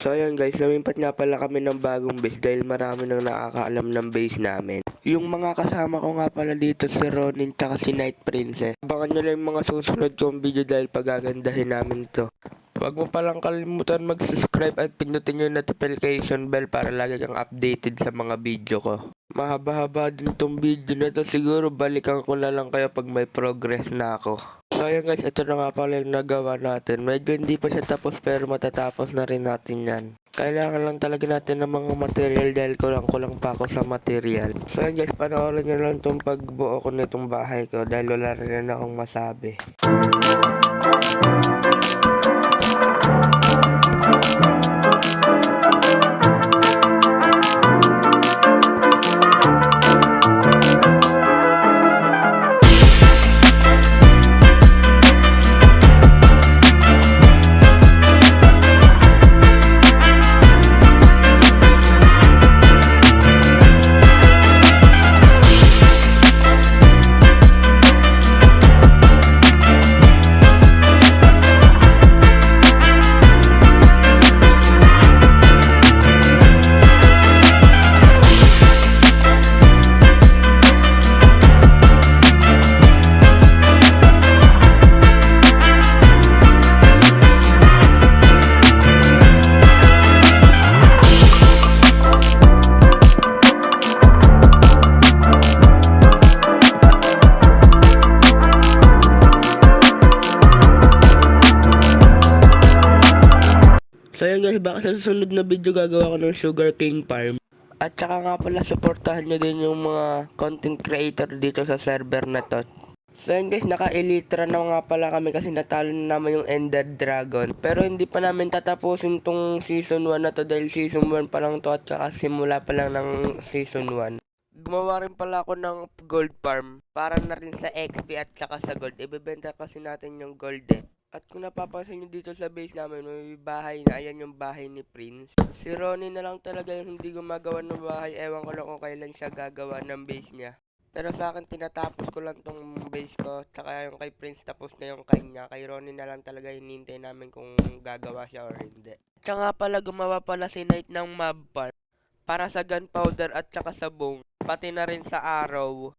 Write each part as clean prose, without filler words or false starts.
So ayun guys, lumipat nga pala kami ng bagong base dahil marami nang nakakaalam ng base namin. Yung mga kasama ko nga pala dito si Ronin tsaka si Night Princess. Abangan nyo lang yung mga susunod kong video dahil pagagandahin namin to. Huwag mo palang kalimutan mag-subscribe at pindutin yung notification bell para lagi kang updated sa mga video ko. Mahaba-haba din tong video na to, siguro balikan ko na lang kayo pag may progress na ako. So ayan guys, ito na nga pala yung nagawa natin. Medyo hindi pa siya tapos pero matatapos na rin natin yan. Kailangan lang talaga natin ng mga material dahil kulang pa ako sa material. So ayan guys, panoorin nyo lang itong pagbuo ko nitong bahay ko dahil wala rin akong masabi. So yun guys, baka sa susunod na video gagawa ko ng Sugar King Farm. At saka nga pala, supportahan nyo din yung mga content creator dito sa server na to. So yun guys, naka-elytra na nga pala kami kasi natalo na naman yung Ender Dragon. Pero hindi pa namin tatapusin tong season 1 na to dahil season 1 pa lang to at saka simula pa lang ng season 1. Gumawa rin pala ako ng gold farm para na rin sa XP at saka sa gold. Ibebenta kasi natin yung gold eh. At kung napapansin nyo dito sa base namin, may bahay na. Ayan yung bahay ni Prince. Si Ronnie na lang talaga yung hindi gumagawa ng bahay. Ewan ko lang kung kailan siya gagawa ng base niya. Pero sa akin, tinatapos ko lang tong base ko. Tsaka yung kay Prince, tapos na yung kanya. Kay Ronnie na lang talaga hinintay namin kung gagawa siya or hindi. Tsaka pala, gumawa pala si Knight ng mob farm para sa gunpowder at tsaka sa bone. Pati na rin sa arrow.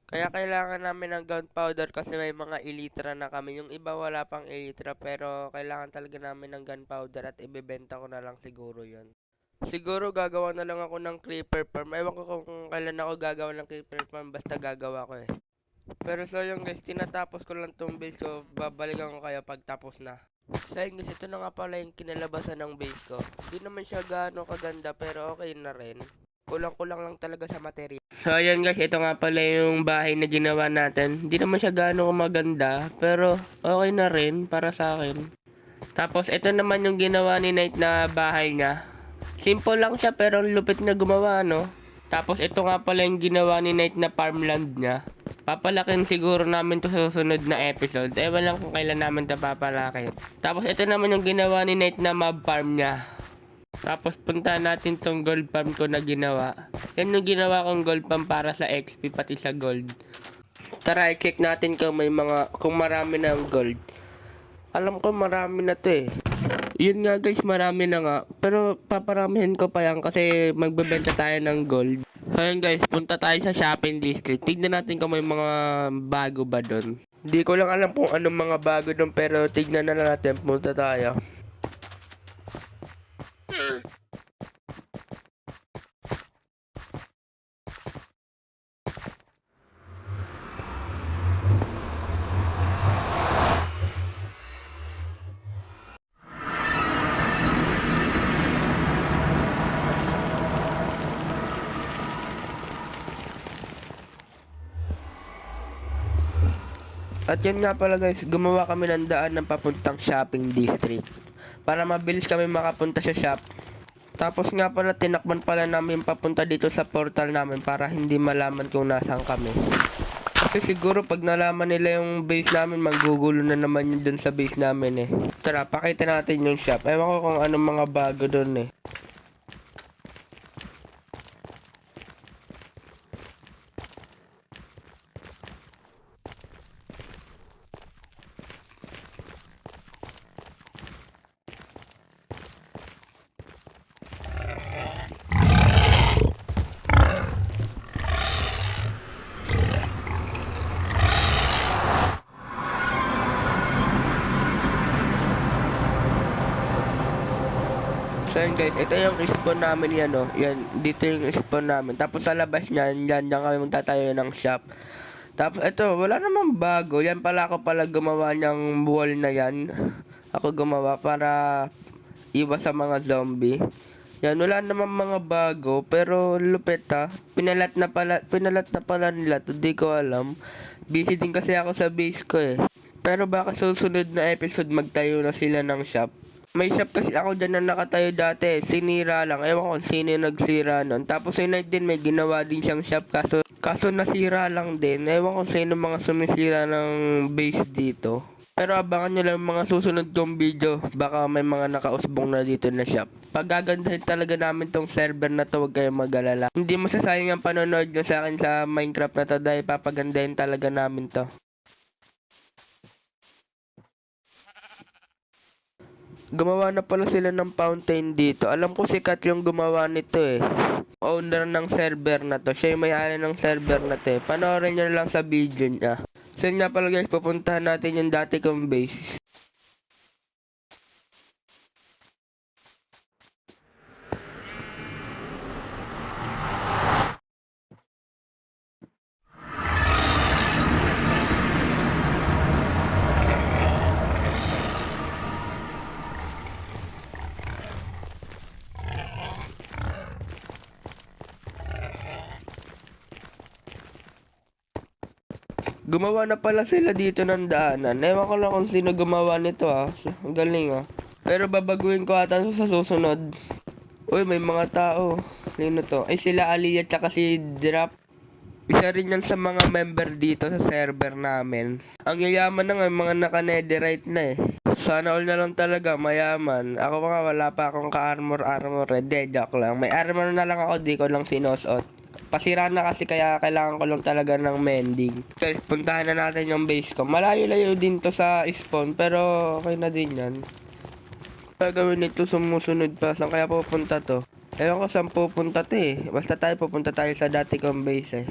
Kaya kailangan namin ng gunpowder kasi may mga elytra na kami. Yung iba wala pang elytra pero kailangan talaga namin ng gunpowder at ibebenta ko na lang siguro yon. Siguro gagawa na lang ako ng creeper farm. Ewan ko kung kailan ako gagawa ng creeper farm, basta gagawa ko eh. Pero so yung guys, tinatapos ko lang tong base ko. Babalikan ko kayo pag tapos na. So yun guys, ito na nga pala yung kinalabasan ng base ko. Hindi naman siya gaano kaganda pero okay na rin. Kulang-kulang lang talaga sa material. So ayan guys, ito nga pala yung bahay na ginawa natin. Hindi naman siya gaano maganda, pero okay na rin para sa akin. Tapos ito naman yung ginawa ni Knight na bahay niya. Simple lang siya pero lupit na gumawa, no? Tapos ito nga pala yung ginawa ni Knight na farmland niya. Papalakin siguro namin to sa susunod na episode. Ewan lang kung kailan namin to papalakin. Tapos ito naman yung ginawa ni Knight na mob farm niya. Tapos punta natin tong gold farm ko na ginawa. Yan yung ginawa kong gold farm para sa XP pati sa gold. Tara, i-check natin kung marami na ang gold. Alam ko marami na to eh. Yun nga guys, marami na nga. Pero paparamihin ko pa yan kasi magbebenta tayo ng gold. Ayun guys, punta tayo sa shopping district. Tignan natin kung may mga bago ba doon. Hindi ko lang alam kung anong mga bago doon pero tignan na lang natin. Punta tayo. At yan nga pala guys, gumawa kami ng daan ng papuntang shopping district. Para mabilis kami makapunta sa shop. Tapos nga pala, tinakban pala namin papunta dito sa portal namin para hindi malaman kung nasaan kami. Kasi siguro pag nalaman nila yung base namin, magugulo na naman yun dun sa base namin eh. Tara, pakita natin yung shop. Ewan ko kung anong mga bago dun eh. So yun guys, ito yung spawn namin yan, no. Yan, dito yung spawn namin. Tapos sa labas niyan, yan kami magtatayo ng shop. Tapos ito, wala namang bago. Yan pala ako pala gumawa ng wall na yan. Ako gumawa para iwas sa mga zombie. Yan, wala namang mga bago, pero lupit ha. Pinalat na pala nila, hindi ko alam. Busy din kasi ako sa base ko eh. Pero baka susunod na episode magtayo na sila ng shop. May shop kasi ako dyan na nakatayo dati, sinira lang, ewan ko sino yung nagsira nun. Tapos yung night din may ginawa din siyang shop, kaso nasira lang din, ewan ko sino mga sumisira ng base dito. Pero abangan nyo lang mga susunod kong video, baka may mga nakausbong na dito na shop. Pagagandahin talaga namin tong server na to, huwag kayong mag-alala. Hindi masasayang ang panonood nyo sa akin sa Minecraft na to dahil papagandahin talaga namin to. Gumawa na pala sila ng fountain dito. Alam ko si Kat yung gumawa nito eh. Owner ng server na to. Siya yung may-ari ng server na to eh. Panoorin nyo lang sa video niya. So nga pala guys, pupuntahan natin yung dati kong base. Gumawa na pala sila dito ng daanan. Ewan ko lang kung sino gumawa nito ah. Ang galing ah. Pero babaguhin ko ata sa susunod. Uy, may mga tao. Sino to? Ay, sila Ali at saka si Drop. Isa rin yan sa mga member dito sa server namin. Ang yayaman na nga, mga naka-netherite na eh. Sana all na lang talaga, mayaman. Ako nga, wala pa akong ka-armor eh. Joke lang. May armor na lang ako, di ko lang sinosot. Pasira na kasi kaya kailangan ko lang talaga ng mending. Guys, puntahan na natin yung base ko. Malayo-layo din to sa spawn, pero okay na din yan. Gagawin nito sumusunod pa. Saan kaya pupunta to? Ewan ko saan pupunta to eh. Basta pupunta tayo sa dati kong base eh.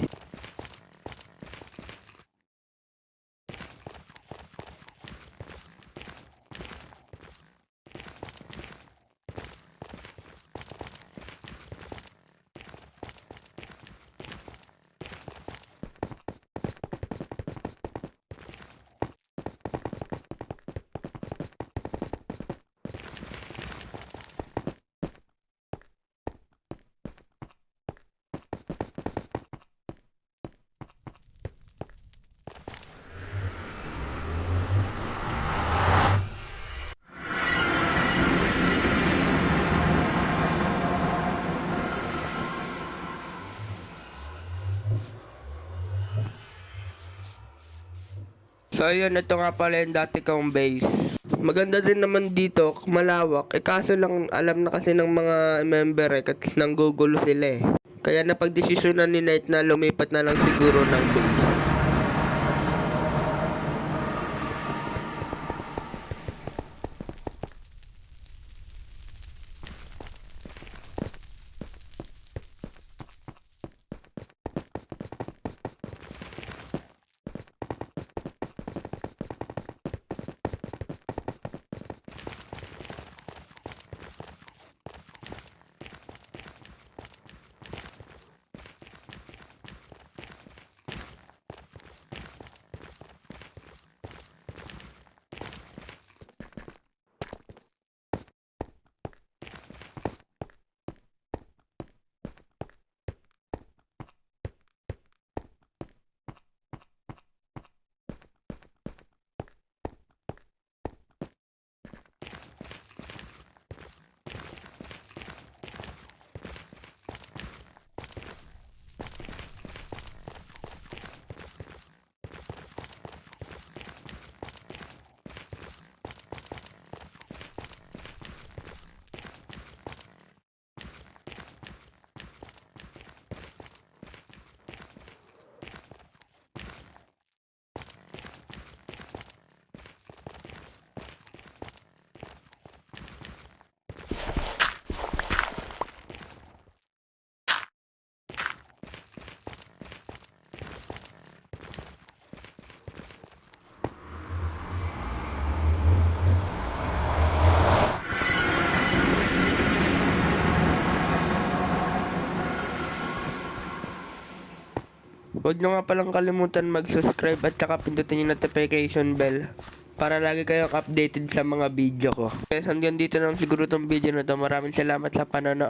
So ayun, ito nga pala yung dati kong base. Maganda rin naman dito, malawak. Kaso lang alam na kasi ng mga member kasi nanggugulo sila eh. Kaya napagdesisyonan ni Knight na lumipat na lang siguro ng base. Huwag nyo nga palang kalimutan mag-subscribe at saka pindutin yung notification bell para lagi kayong updated sa mga video ko. Guys, hanggang dito lang siguro tong video na to. Maraming salamat sa panonood.